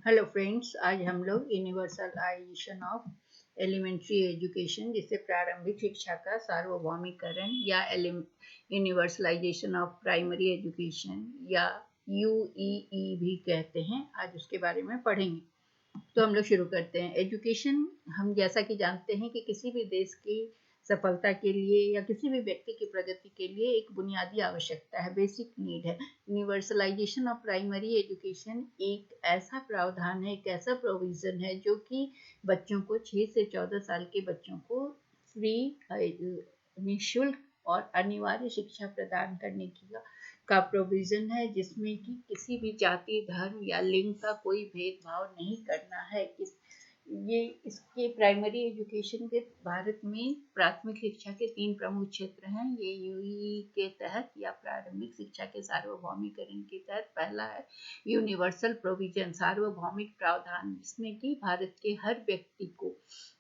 Hello friends, आज हम लोग यूनिवर्सलाइजेशन ऑफ एलिमेंट्री एजुकेशन जिसे प्रारंभिक शिक्षा का सार्वभौमिकरण या यूनिवर्सलाइजेशन ऑफ प्राइमरी एजुकेशन या यूईई भी कहते हैं, आज उसके बारे में पढ़ेंगे। तो हम लोग शुरू करते हैं। एजुकेशन, हम जैसा कि जानते हैं कि किसी भी देश की सफलता के लिए या किसी भी व्यक्ति की प्रगति के लिए एक बुनियादी आवश्यकता है, बेसिक नीड है। यूनिवर्सलाइजेशन ऑफ प्राइमरी एजुकेशन एक ऐसा प्रावधान है, एक ऐसा प्रोविज़न है जो कि बच्चों को 6 से 14 साल के बच्चों को फ्री, निःशुल्क और अनिवार्य शिक्षा प्रदान करने का प्रोविज़न है, जिसमें कि किसी भी जाति, धर्म या लिंग का कोई भेदभाव नहीं करना है। ये इसके प्राइमरी एजुकेशन के भारत में प्राथमिक शिक्षा के 3 प्रमुख क्षेत्र हैं। ये यूईई के तहत या प्रारंभिक शिक्षा के सार्वभौमिकरण के तहत पहला है यूनिवर्सल प्रोविजन, सार्वभौमिक प्रावधान, जिसमें कि भारत के हर व्यक्ति को,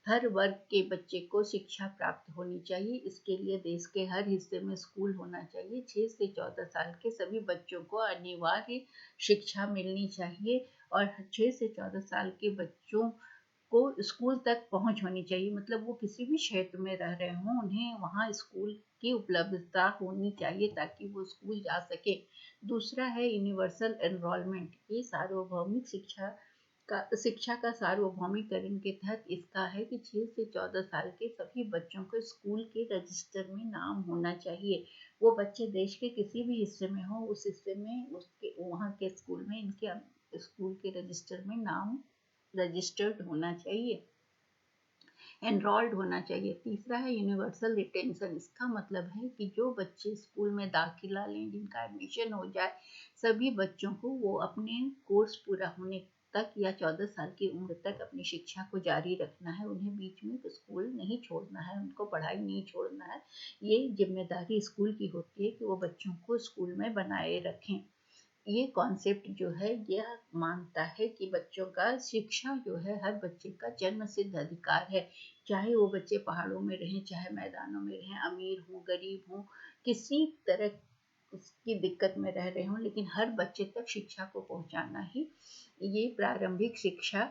हर वर्ग के बच्चे को शिक्षा प्राप्त होनी चाहिए। इसके लिए देश के हर हिस्से में स्कूल होना चाहिए। 6 से 14 साल के सभी बच्चों को अनिवार्य शिक्षा मिलनी चाहिए और 6 से 14 साल के बच्चों को स्कूल तक पहुंच होनी चाहिए। मतलब वो किसी भी क्षेत्र में रह रहे हों, उन्हें वहाँ स्कूल की उपलब्धता होनी चाहिए ताकि वो स्कूल जा सके। दूसरा है यूनिवर्सल एनरोलमेंट। ये सार्वभौमिक शिक्षा का सार्वभौमिकरण के तहत इसका है कि 6 से 14 साल के सभी बच्चों को स्कूल के रजिस्टर में नाम होना चाहिए। वो बच्चे देश के किसी भी हिस्से में हो, उस हिस्से में उसके वहाँ के स्कूल में इनके स्कूल के रजिस्टर में नाम रजिस्टर्ड होना चाहिए, एनरोल्ड होना चाहिए। तीसरा है यूनिवर्सल रिटेंशन। इसका मतलब है कि जो बच्चे स्कूल में दाखिला लें, जिनका एडमिशन हो जाए, सभी बच्चों को वो अपने कोर्स पूरा होने तक या 14 साल की उम्र तक अपनी शिक्षा को जारी रखना है। उन्हें बीच में स्कूल नहीं छोड़ना है, उनको पढ़ाई नहीं छोड़ना है। ये जिम्मेदारी स्कूल की होती है कि वो बच्चों को स्कूल में बनाए रखें। ये कॉन्सेप्ट जो है यह मानता है कि बच्चों का शिक्षा जो है हर बच्चे का जन्म सिद्ध अधिकार है, चाहे वो बच्चे पहाड़ों में रहें, चाहे मैदानों में रहें, अमीर हो, गरीब हो, किसी तरह की दिक्कत में रह रहे हों, लेकिन हर बच्चे तक शिक्षा को पहुंचाना ही ये प्रारंभिक शिक्षा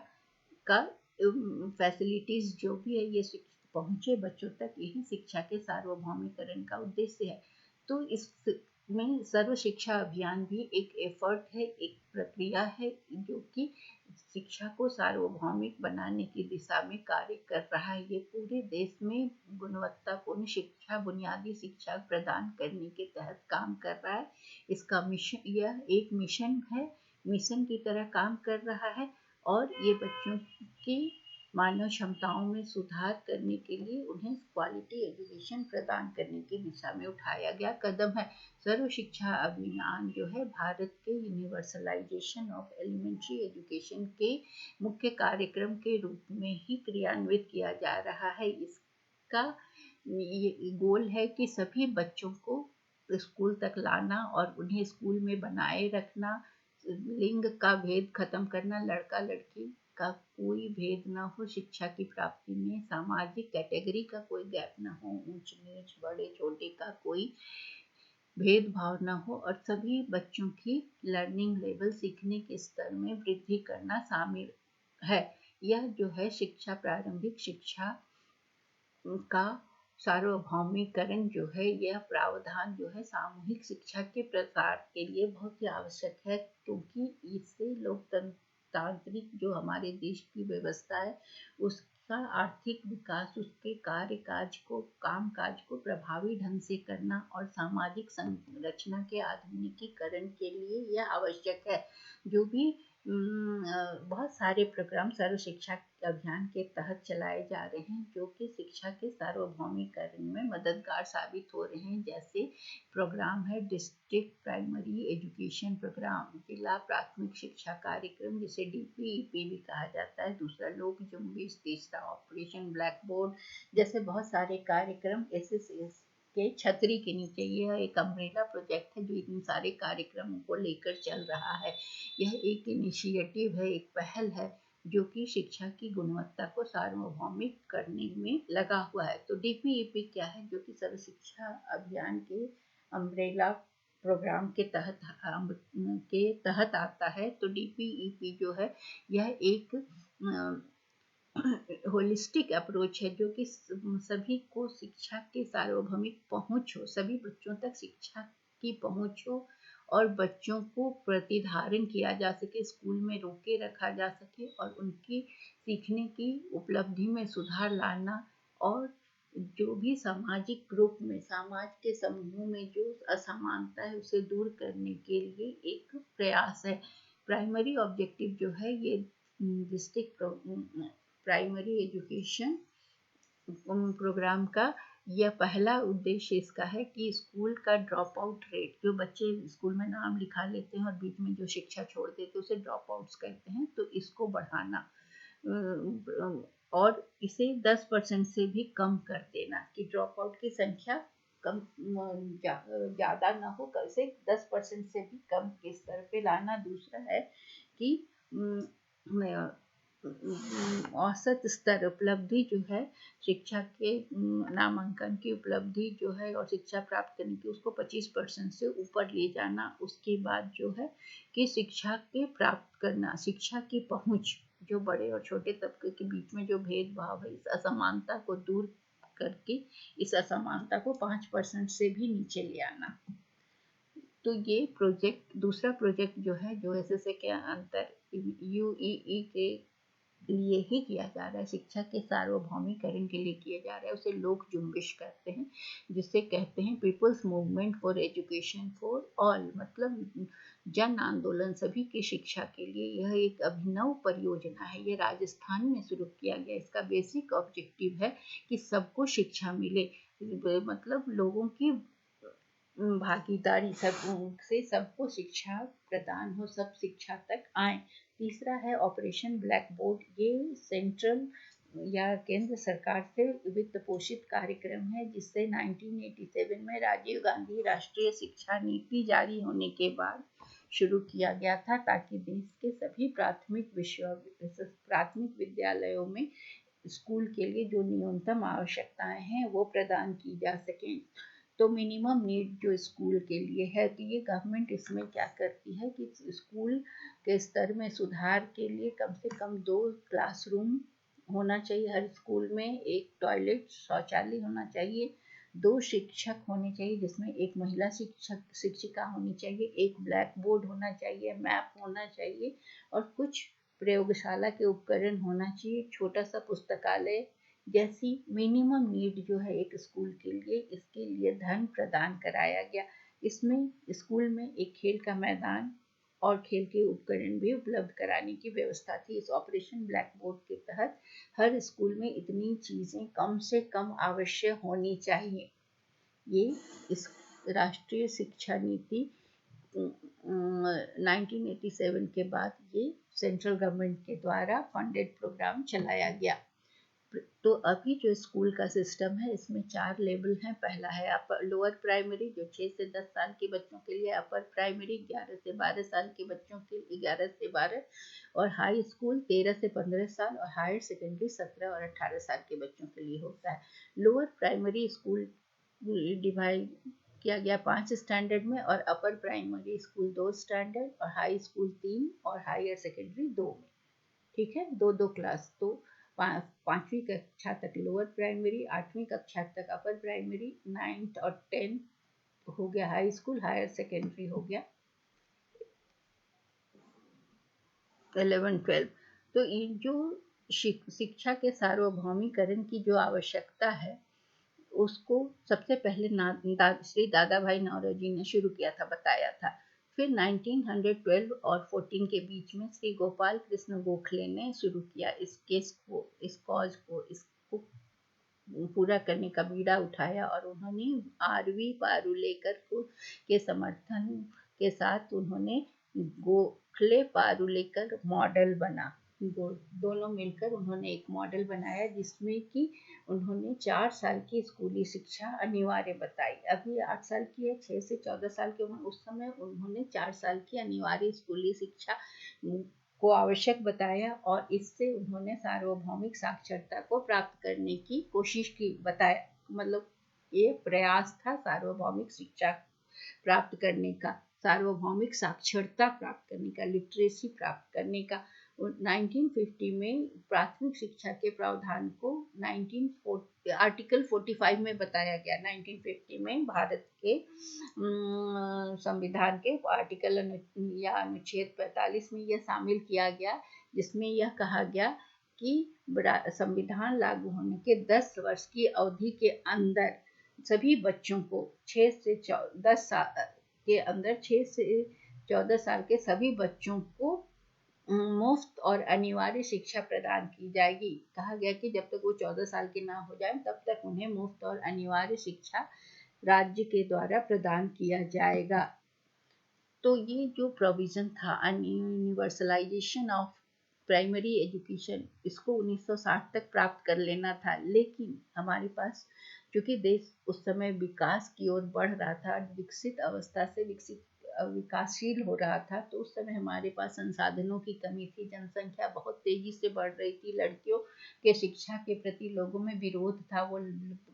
का फैसिलिटीज जो भी है ये पहुंचे बच्चों तक, यही शिक्षा के सार्वभौमिकरण का उद्देश्य है। तो इसमें सर्व शिक्षा अभियान भी एक एफर्ट है, एक प्रक्रिया है जो कि शिक्षा को सार्वभौमिक बनाने की दिशा में कार्य कर रहा है। ये पूरे देश में गुणवत्तापूर्ण शिक्षा, बुनियादी शिक्षा प्रदान करने के तहत काम कर रहा है। इसका मिशन, यह एक मिशन है, मिशन की तरह काम कर रहा है और ये बच्चों की मानव क्षमताओं में सुधार करने के लिए उन्हें क्वालिटी एजुकेशन प्रदान करने की दिशा में उठाया गया कदम है। सर्व शिक्षा अभियान जो है भारत के यूनिवर्सलाइजेशन ऑफ एलिमेंट्री एजुकेशन के मुख्य कार्यक्रम के रूप में ही क्रियान्वित किया जा रहा है। इसका ये गोल है कि सभी बच्चों को स्कूल तक लाना और उन्हें स्कूल में बनाए रखना, लिंग का भेद खत्म करना, लड़का लड़की का कोई भेद न हो शिक्षा की प्राप्ति में, सामाजिक कैटेगरी का कोई गैप न हो, ऊंच नीच, बड़े छोटे का कोई भेदभाव न हो और सभी बच्चों की लर्निंग लेवल, सीखने के स्तर में वृद्धि करना शामिल है। यह जो है शिक्षा, प्रारंभिक शिक्षा का सार्वभौमिकरण जो है, यह प्रावधान जो है सामूहिक शिक्षा के प्रसार के लिए बहुत ही आवश्यक है, क्योंकि इससे लोकतांत्रिक जो हमारे देश की व्यवस्था है उसका आर्थिक विकास, उसके काज को प्रभावी ढंग से करना और सामाजिक संरचना के आधुनिकीकरण के लिए यह आवश्यक है। जो भी बहुत सारे प्रोग्राम सर्व शिक्षा अभियान के तहत चलाए जा रहे हैं जो कि शिक्षा के सार्वभौमिकरण में मददगार साबित हो रहे हैं। जैसे प्रोग्राम है डिस्ट्रिक्ट प्राइमरी एजुकेशन प्रोग्राम, जिला प्राथमिक शिक्षा कार्यक्रम, जिसे DPEP भी कहा जाता है। दूसरा लोक जुम्बिश, तीसरा ऑपरेशन ब्लैक बोर्ड, जैसे बहुत सारे कार्यक्रम SSS के छतरी के नीचे, यह एक अम्ब्रेला प्रोजेक्ट है जो इन सारे कार्यक्रमों को लेकर चल रहा है। यह एक इनिशिएटिव है, एक पहल है जो कि शिक्षा की गुणवत्ता को सार्वभौमिक करने में लगा हुआ है। तो DPEP क्या है, जो कि सर्व शिक्षा अभियान के अम्ब्रेला प्रोग्राम के तहत आता है। तो DPEP जो है यह एक होलिस्टिक अप्रोच है जो कि सभी को शिक्षा के सार्वभौमिक पहुंच हो, सभी बच्चों तक शिक्षा की पहुंच हो और बच्चों को प्रतिधारण किया जा सके, स्कूल में रोके रखा जा सके और उनकी सीखने की उपलब्धि में सुधार लाना और जो भी सामाजिक ग्रुप में, समाज के समूह में जो असमानता है उसे दूर करने के लिए एक प्रयास है। प्राइमरी ऑब्जेक्टिव जो है ये डिस्ट्रिक्ट प्राइमरी एजुकेशन प्रोग्राम का यह पहला उद्देश्य इसका है कि स्कूल का ड्रॉप आउट रेट, जो बच्चे स्कूल में नाम लिखा लेते हैं और बीच में जो शिक्षा छोड़ देते हैं उसे ड्रॉप आउट्स कहते हैं, तो इसको बढ़ाना और इसे 10% से भी कम कर देना कि ड्रॉप आउट की संख्या कम ज़्यादा ना हो, इसे 10% से भी कम के स्तर पे लाना। दूसरा है कि औसत स्तर उपलब्धि जो है शिक्षा के नामांकन की उपलब्धि जो है और शिक्षा प्राप्त करने की उसको 25% से ऊपर ले जाना। उसके बाद जो है कि शिक्षा के प्राप्त करना, शिक्षा की पहुंच, जो बड़े और छोटे तबके के बीच में जो भेदभाव है, इस असमानता को दूर करके इस असमानता को 5% से भी नीचे ले आना। तो ये प्रोजेक्ट, दूसरा प्रोजेक्ट जो है जो एसएसए के अंतर यूईई के लिए ही किया जा रहा है, शिक्षा के सार्वभौमिकरण के लिए किया जा रहा है, उसे लोक जुम्बिश कहते हैं, जिसे कहते हैं people's movement for education for all, मतलब जन आंदोलन सभी की शिक्षा के लिए। यह एक अभिनव परियोजना है, ये राजस्थान में शुरू किया गया। इसका बेसिक ऑब्जेक्टिव है कि सबको शिक्षा मिले, मतलब लोगों की भागीदारी से सबको शिक्षा प्रदान हो, सब शिक्षा तक आए। तीसरा है ऑपरेशन ब्लैक बोर्ड, ये सेंट्रल या केंद्र सरकार से वित्त पोषित कार्यक्रम है, जिससे 1987 में राजीव गांधी राष्ट्रीय शिक्षा नीति जारी होने के बाद शुरू किया गया था, ताकि देश के सभी प्राथमिक विद्यालयों में स्कूल के लिए जो न्यूनतम आवश्यकताएं हैं वो प्रदान की जा सकें। तो मिनिमम नीड जो स्कूल के लिए है, तो ये गवर्नमेंट इसमें क्या करती है कि स्कूल के स्तर में सुधार के लिए कम से कम 2 क्लासरूम होना चाहिए हर स्कूल में, एक टॉयलेट शौचालय होना चाहिए, 2 शिक्षक होने चाहिए जिसमें एक महिला शिक्षिका होनी चाहिए, एक ब्लैक बोर्ड होना चाहिए, मैप होना चाहिए और कुछ प्रयोगशाला के उपकरण होना चाहिए, छोटा सा पुस्तकालय जैसी मिनिमम नीड जो है एक स्कूल के लिए, इसके लिए धन प्रदान कराया गया। इसमें स्कूल में एक खेल का मैदान और खेल के उपकरण भी उपलब्ध कराने की व्यवस्था थी। इस ऑपरेशन ब्लैक बोर्ड के तहत हर स्कूल में इतनी चीज़ें कम से कम आवश्यक होनी चाहिए। ये इस राष्ट्रीय शिक्षा नीति 1987 के बाद ये सेंट्रल गवर्नमेंट के द्वारा फंडेड प्रोग्राम चलाया गया। तो अभी जो स्कूल का सिस्टम है इसमें 4 लेवल हैं। पहला है अपर लोअर प्राइमरी जो 6 से 10 साल के बच्चों के लिए, अपर प्राइमरी 11 से 12 साल के बच्चों के लिए 11 से 12, और हाई स्कूल 13 से 15 साल, और हायर सेकेंडरी 17 और 18 साल के बच्चों के लिए होता है। लोअर प्राइमरी स्कूल डिवाइड किया गया 5 स्टैंडर्ड में, और अपर प्राइमरी स्कूल 2 स्टैंडर्ड, और हाई स्कूल 3 और हायर सेकेंडरी 2 में। ठीक है, 2 क्लास। तो 5वीं कक्षा तक लोअर प्राइमरी, 8वीं कक्षा तक अपर प्राइमरी, 9th और 10th हो गया हाई स्कूल, हायर सेकेंडरी हो गया 11 12। तो ये जो शिक्षा के सार्वभौमिकरण की जो आवश्यकता है उसको सबसे पहले श्री दादा भाई नौरोजी ने शुरू किया था, बताया था। फिर 1912 और 14 के बीच में श्री गोपाल कृष्ण गोखले ने शुरू किया इस कॉज को, इसको पूरा करने का बीड़ा उठाया, और उन्होंने आरवी पारुलेकर के समर्थन के साथ उन्होंने गोखले पारुलेकर मॉडल बना, दोनों मिलकर उन्होंने एक मॉडल बनाया जिसमें कि उन्होंने 4 साल की स्कूली शिक्षा अनिवार्य बताई। अभी 8 साल की है, 6 से 14 साल के उस समय उन्होंने 4 साल की अनिवार्य स्कूली शिक्षा को आवश्यक बताया, और इससे उन्होंने सार्वभौमिक साक्षरता को प्राप्त करने की कोशिश की, बताया। मतलब ये प्रयास था सार्वभौमिक शिक्षा प्राप्त करने का, सार्वभौमिक साक्षरता प्राप्त करने का, लिटरेसी प्राप्त करने का। 1950 में प्राथमिक शिक्षा के प्रावधान को 1940 आर्टिकल 45 में बताया गया। 1950 में भारत के संविधान के आर्टिकल या अनुच्छेद 45 में यह शामिल किया गया, जिसमें यह कहा गया कि संविधान लागू होने के 10 वर्ष की अवधि के अंदर सभी बच्चों को 6 से 10 साल के अंदर 6 से 14 साल के सभी बच्चों को मुफ्त और अनिवार्य शिक्षा प्रदान की जाएगी। कहा गया कि जब तक वो 14 साल के ना हो जाएं तब तक उन्हें मुफ्त और अनिवार्य शिक्षा राज्य के द्वारा प्रदान किया जाएगा। तो ये जो प्रोविजन था यूनिवर्सलाइजेशन ऑफ प्राइमरी एजुकेशन, इसको 1960 तक प्राप्त कर लेना था, लेकिन हमारे पास क्योंकि देश उस समय विकास की ओर बढ़ रहा था, विकसित अवस्था से विकासशील हो रहा था, तो उस समय हमारे पास संसाधनों की कमी थी, जनसंख्या बहुत तेजी से बढ़ रही थी, लड़कियों के शिक्षा के प्रति लोगों में विरोध था, वो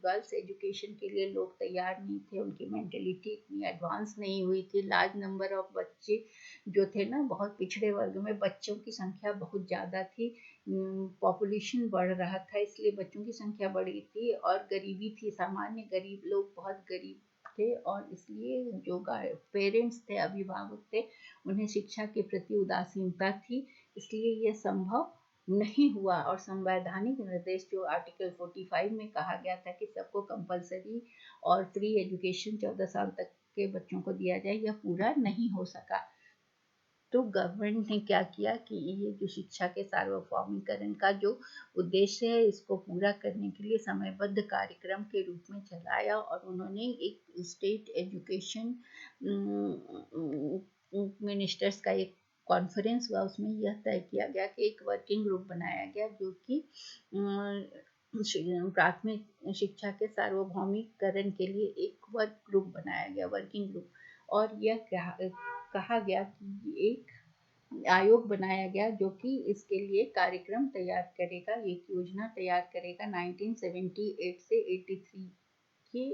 गर्ल्स एजुकेशन के लिए लोग तैयार नहीं थे, उनकी मेंटेलिटी इतनी एडवांस नहीं हुई थी। लार्ज नंबर ऑफ बच्चे जो थे ना, बहुत पिछड़े वर्ग में बच्चों की संख्या बहुत ज़्यादा थी, पॉपुलेशन बढ़ रहा था, इसलिए बच्चों की संख्या बढ़ी थी और गरीबी थी, सामान्य गरीब लोग बहुत गरीब थे, और इसलिए जो पेरेंट्स थे, अभिभावक थे, उन्हें शिक्षा के प्रति उदासीनता थी, इसलिए यह संभव नहीं हुआ। और संवैधानिक निर्देश जो आर्टिकल 45 में कहा गया था कि सबको कंपलसरी और फ्री एजुकेशन 14 साल तक के बच्चों को दिया जाए, यह पूरा नहीं हो सका। तो गवर्नमेंट ने क्या किया कि ये जो शिक्षा के सार्वभौमिकरण का जो उद्देश्य है, इसको पूरा करने के लिए समयबद्ध कार्यक्रम के रूप में चलाया, और उन्होंने एक स्टेट एजुकेशन मिनिस्टर्स का एक कॉन्फ्रेंस हुआ, उसमें यह तय किया गया कि एक वर्किंग ग्रुप बनाया गया जो कि प्राथमिक शिक्षा के सार्वभौमिकरण के लिए एक वर्क ग्रुप बनाया गया, वर्किंग ग्रुप, और यह कहा गया कि एक आयोग बनाया गया जो कि इसके लिए कार्यक्रम तैयार करेगा, एक योजना तैयार करेगा 1978 से 83 के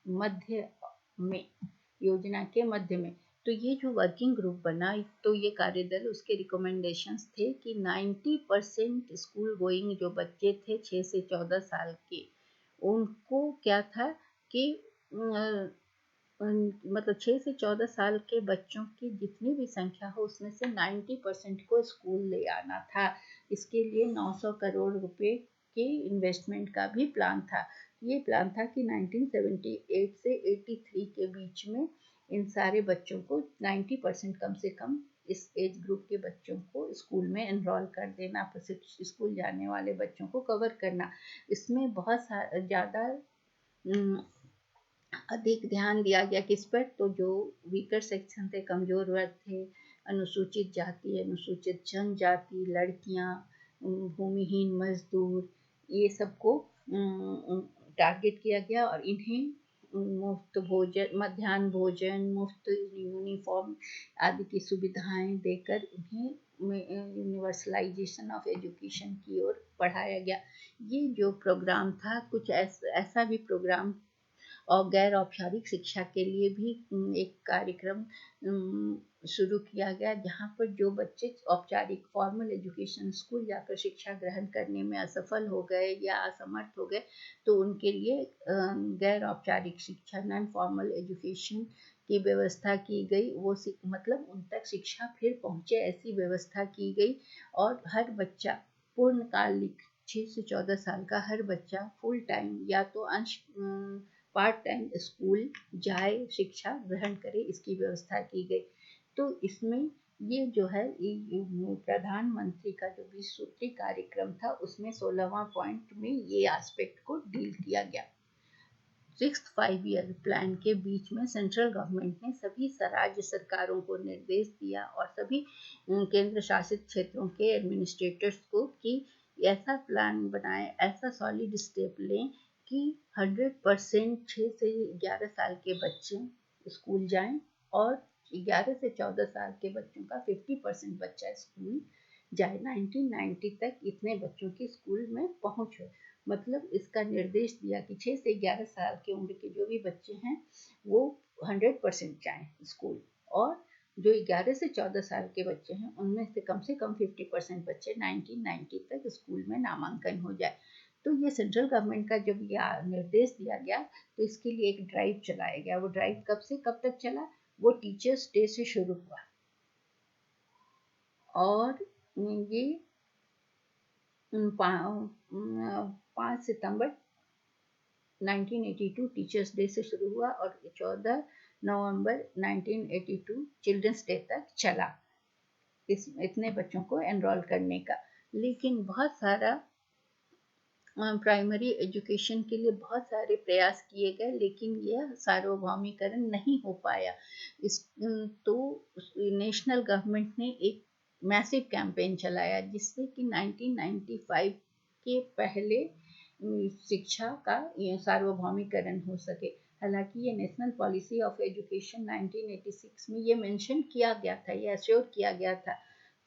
मध्य में, योजना के मध्य में। तो ये जो वर्किंग ग्रुप बना, तो ये कार्यदल, उसके रिकमेंडेशंस थे कि 90% स्कूल गोइंग जो बच्चे थे 6 से 14 साल के, उनको क्या था कि मतलब 6 से 14 साल के बच्चों की जितनी भी संख्या हो उसमें से 90% को स्कूल ले आना था। इसके लिए 900 करोड़ रुपए के इन्वेस्टमेंट का भी प्लान था। ये प्लान था कि 1978 से 83 के बीच में इन सारे बच्चों को 90% कम से कम इस एज ग्रुप के बच्चों को स्कूल में एनरोल कर देना, स्कूल जाने वाले बच्चों को कवर करना। इसमें बहुत ज़्यादा अधिक ध्यान दिया गया किस पर, तो जो वीकर सेक्शन थे, कमजोर वर्ग थे, अनुसूचित जाति, अनुसूचित जनजाति, लड़कियां, भूमिहीन मजदूर, ये सबको टारगेट किया गया, और इन्हें मुफ्त भोजन, मध्याह्न भोजन, मुफ्त यूनिफॉर्म आदि की सुविधाएं देकर उन्हें यूनिवर्सलाइजेशन ऑफ एजुकेशन की ओर बढ़ाया गया। ये जो प्रोग्राम था, कुछ ऐसा भी प्रोग्राम और गैर औपचारिक शिक्षा के लिए भी एक कार्यक्रम शुरू किया गया, जहाँ पर जो बच्चे औपचारिक फॉर्मल एजुकेशन स्कूल जाकर शिक्षा ग्रहण करने में असफल हो गए या असमर्थ हो गए, तो उनके लिए गैर औपचारिक शिक्षा, नॉन फॉर्मल एजुकेशन की व्यवस्था की गई। वो मतलब उन तक शिक्षा फिर पहुँचे, ऐसी व्यवस्था की गई, और हर बच्चा पूर्णकालिक 6 से 14 साल का हर बच्चा फुल टाइम या तो अंश पार्ट टाइम स्कूल जाए, शिक्षा ग्रहण करे, इसकी व्यवस्था की गई। तो इसमें ये जो है प्रधानमंत्री का जो 20 सूत्री कार्यक्रम था, उसमें 16वां पॉइंट में ये एस्पेक्ट को डील किया गया। 6th 5 ईयर प्लान के बीच में सेंट्रल गवर्नमेंट ने सभी राज्य सरकारों को निर्देश दिया और सभी केंद्र शासित क्षेत्रों के एडमिनिस्ट्रेटर्स को कि ऐसा प्लान बनाए, ऐसा सॉलिड स्टेप लें कि 100% 6 से 11 साल के बच्चे स्कूल जाएं, और 11 से 14 साल के बच्चों का 50% बच्चा स्कूल जाए। 1990 तक इतने बच्चों की स्कूल में पहुंच हो। मतलब इसका निर्देश दिया कि 6 से 11 साल की उम्र के जो भी बच्चे हैं वो 100% जाएं स्कूल, और जो 11 से 14 साल के बच्चे हैं उनमें से कम 50% बच्चे 1990 तक स्कूल में नामांकन हो जाए। तो ये सेंट्रल गवर्नमेंट का जब यह निर्देश दिया गया तो इसके लिए एक ड्राइव चलाया गया। वो ड्राइव कब से कब तक चला? वो टीचर्स डे से शुरू हुआ और ये 5 सितंबर 1982 टीचर्स डे से शुरू हुआ और 14 नवंबर 1982 चिल्ड्रंस डे तक चला इतने बच्चों को एनरोल करने का। लेकिन बहुत सारा प्राइमरी एजुकेशन के लिए बहुत सारे प्रयास किए गए, लेकिन यह सार्वभौमिकरण नहीं हो पाया। इस तो नेशनल गवर्नमेंट ने एक मैसिव कैंपेन चलाया जिससे कि 1995 के पहले शिक्षा का सार्वभौमिकरण हो सके। हालांकि ये नेशनल पॉलिसी ऑफ एजुकेशन 1986 में ये मेंशन किया गया था, ये एश्योर किया गया था।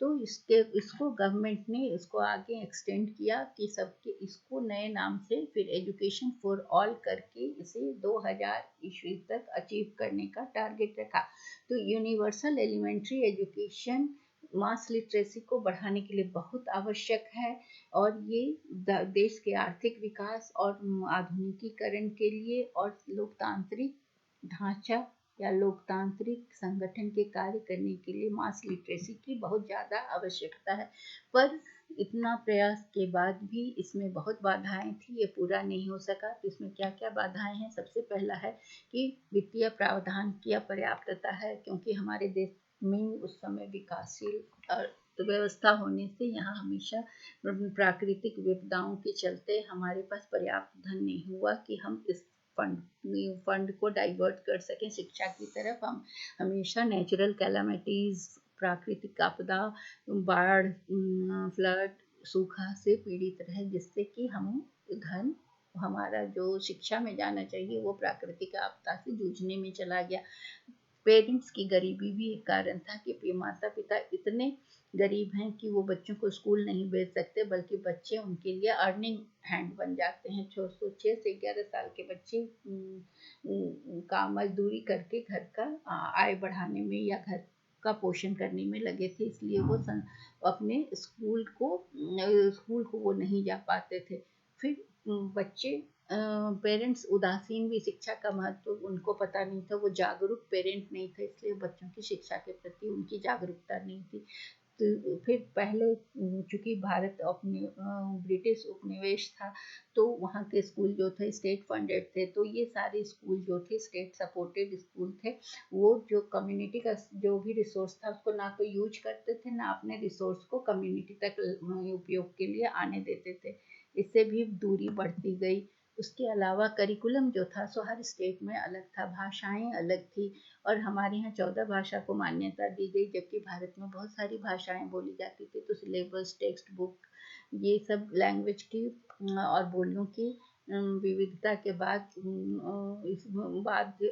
तो इसको गवर्नमेंट ने इसको आगे एक्सटेंड किया कि सबके इसको नए नाम से फिर एजुकेशन फॉर ऑल करके इसे 2000 ईस्वी तक अचीव करने का टारगेट रखा। तो यूनिवर्सल एलिमेंट्री एजुकेशन मास लिटरेसी को बढ़ाने के लिए बहुत आवश्यक है, और ये देश के आर्थिक विकास और आधुनिकीकरण के लिए और लोकतांत्रिक ढांचा या लोकतांत्रिक संगठन के कार्य करने के लिए मास लिटरेसी की बहुत ज़्यादा आवश्यकता है। पर इतना प्रयास के बाद भी इसमें बहुत बाधाएं थी, ये पूरा नहीं हो सका। तो इसमें क्या क्या बाधाएं हैं? सबसे पहला है कि वित्तीय प्रावधान की अपर्याप्तता है, क्योंकि हमारे देश में उस समय विकासशील व्यवस्था होने से यहाँ हमेशा प्राकृतिक विपदाओं के चलते हमारे पास पर्याप्त धन नहीं हुआ कि हम इस फंड को डाइवर्ट कर सकें शिक्षा की तरफ। हम हमेशा नेचुरल कैलामिटीज, प्राकृतिक आपदा, बाढ़, फ्लड, सूखा से पीड़ित रहे, जिससे कि हमें धन हमारा जो शिक्षा में जाना चाहिए वो प्राकृतिक आपदा से जूझने में चला गया। पेरेंट्स की गरीबी भी एक कारण था कि माता पिता इतने गरीब हैं कि वो बच्चों को स्कूल नहीं भेज सकते, बल्कि बच्चे उनके लिए अर्निंग हैंड बन जाते हैं। 6 से 11 साल के बच्चे का मजदूरी करके घर का आय बढ़ाने में या घर का पोषण करने में लगे थे, इसलिए वो अपने स्कूल को वो नहीं जा पाते थे। फिर बच्चे पेरेंट्स उदासीन भी, शिक्षा का महत्व उनको पता नहीं था, वो जागरूक पेरेंट नहीं थे, इसलिए बच्चों की शिक्षा के प्रति उनकी जागरूकता नहीं थी। तो फिर पहले चूंकि भारत अपने ब्रिटिश उपनिवेश था, तो वहाँ के स्कूल जो थे स्टेट फंडेड थे, तो ये सारे स्कूल जो थे स्टेट सपोर्टेड स्कूल थे। वो जो कम्युनिटी का जो भी रिसोर्स था उसको ना तो यूज करते थे, ना अपने रिसोर्स को कम्युनिटी तक उपयोग के लिए आने देते थे। इससे भी दूरी बढ़ती गई। उसके अलावा करिकुलम जो था सो हर स्टेट में अलग था, भाषाएं अलग थी, और हमारे यहाँ 14 भाषा को मान्यता दी गई, जबकि भारत में बहुत सारी भाषाएं बोली जाती थी। तो सिलेबस, टेक्स्ट बुक, ये सब लैंग्वेज की और बोलियों की विविधता के बाद इस बाद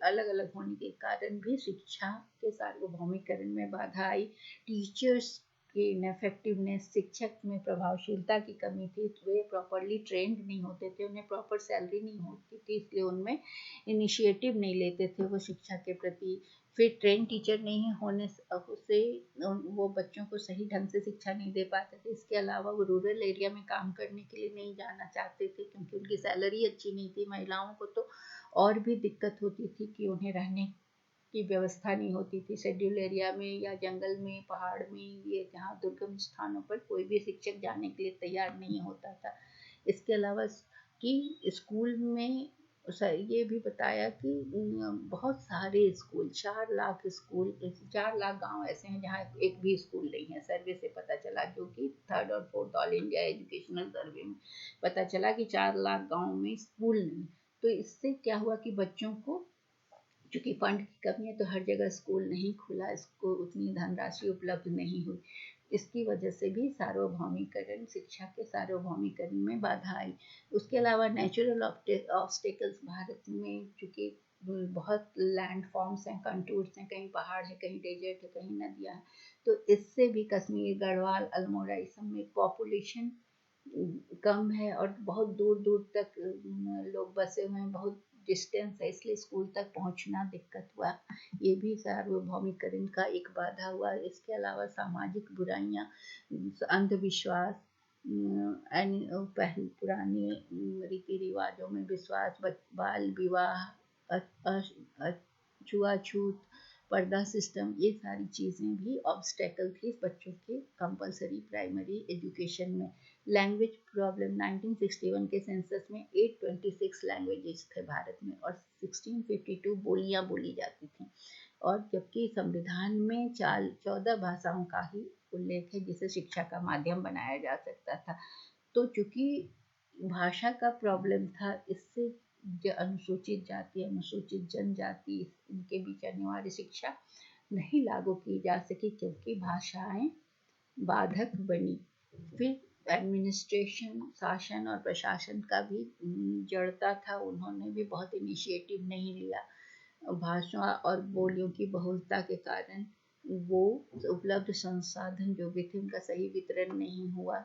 अलग अलग होने के कारण भी शिक्षा के सार्वभौमिकरण में बाधा आई। टीचर्स की इनफेक्टिवनेस, शिक्षक में प्रभावशीलता की कमी थी, वे प्रॉपरली ट्रेंड नहीं होते थे, उन्हें प्रॉपर सैलरी नहीं होती थी, इसलिए उनमें इनिशिएटिव नहीं लेते थे वो शिक्षा के प्रति। फिर ट्रेन टीचर नहीं होने से वो बच्चों को सही ढंग से शिक्षा नहीं दे पाते थे। इसके अलावा वो रूरल एरिया में काम करने के लिए नहीं जाना चाहते थे, क्योंकि उनकी सैलरी अच्छी नहीं थी। महिलाओं को तो और भी दिक्कत होती थी कि उन्हें रहने की व्यवस्था नहीं होती थी शेड्यूल एरिया में या जंगल में, पहाड़ में, ये जहाँ दुर्गम स्थानों पर कोई भी शिक्षक जाने के लिए तैयार नहीं होता था। इसके अलावा कि स्कूल में ये भी बताया कि बहुत सारे स्कूल, 4 लाख स्कूल, 4 लाख गांव ऐसे हैं जहाँ एक भी स्कूल नहीं है। सर्वे से पता चला, जो कि 3rd और 4th ऑल इंडिया एजुकेशनल सर्वे में पता चला कि 4 लाख गाँव में स्कूल नहीं। तो इससे क्या हुआ कि बच्चों को, चूँकि फंड की कमी है तो हर जगह स्कूल नहीं खुला, इसको उतनी धनराशि उपलब्ध नहीं हुई। इसकी वजह से भी सार्वभौमिकरण, शिक्षा के सार्वभौमिकरण में बाधा आई। उसके अलावा नेचुरल ऑब्स्टेकल्स, भारत में चूँकि बहुत लैंड फॉर्म्स हैं, कंटूर्स हैं, कहीं पहाड़ है, कहीं डेजर्ट है, कहीं नदियाँ हैं, तो इससे भी कश्मीर, गढ़वाल, अल्मोड़ा, इस सब में पॉपुलेशन कम है और बहुत दूर दूर तक लोग बसे हुए हैं, बहुत डिस्टेंस है, इसलिए स्कूल तक पहुंचना दिक्कत हुआ। ये भी सार्वभौमिकरण का एक बाधा हुआ। इसके अलावा सामाजिक बुराइयां, अंधविश्वास, पहले पुराने रीति रिवाजों में विश्वास, बाल विवाह, छुआछूत, पर्दा सिस्टम, ये सारी चीज़ें भी ऑब्स्टेकल थी बच्चों के कंपलसरी प्राइमरी एजुकेशन में। लैंग्वेज प्रॉब्लम, 1961 के सेंसस में 826 लैंग्वेजेस थे भारत में और 1652 बोलियां बोली जाती थी, और जबकि संविधान में 14 भाषाओं का ही उल्लेख है जिसे शिक्षा का माध्यम बनाया जा सकता था। तो चूंकि भाषा का प्रॉब्लम था, इससे अनुसूचित जाति, अनुसूचित जनजाति, इनके बीच अनिवार्य शिक्षा नहीं लागू की जा सकी क्योंकि भाषाएं बाधक बनी। फिर एडमिनिस्ट्रेशन, शासन और प्रशासन का भी जड़ता था, उन्होंने भी बहुत इनिशिएटिव नहीं लिया। भाषा और बोलियों की बहुलता के कारण वो उपलब्ध संसाधन जो भी थे उनका सही वितरण नहीं हुआ।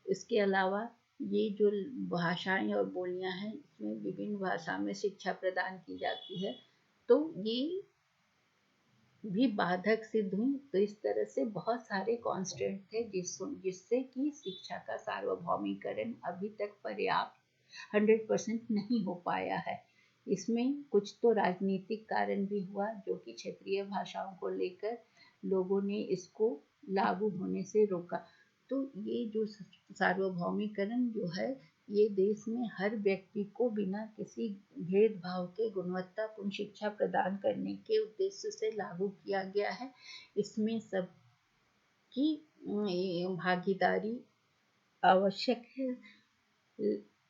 इसके अलावा ये जो भाषाएं और बोलियां हैं, इसमें विभिन्न भाषा में शिक्षा प्रदान की जाती है, तो ये भी बाधक सिद्ध हुई। तो इस तरह से बहुत सारे कॉन्स्टेंट थे जिससे कि शिक्षा का सार्वभौमिकरण अभी तक पर्याप्त 100% नहीं हो पाया है। इसमें कुछ तो राजनीतिक कारण भी हुआ, जो कि क्षेत्रीय भाषाओं को लेकर लोगों ने इसको लागू होने से रोका। तो ये जो सार्वभौमिकरण जो है, ये देश में हर व्यक्ति को बिना किसी भेदभाव के गुणवत्तापूर्ण शिक्षा प्रदान करने के उद्देश्य से लागू किया गया है। इसमें सबकी भागीदारी आवश्यक है,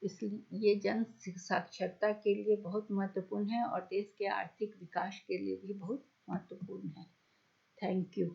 इसलिए ये जन साक्षरता के लिए बहुत महत्वपूर्ण है और देश के आर्थिक विकास के लिए भी बहुत महत्वपूर्ण है। Thank you.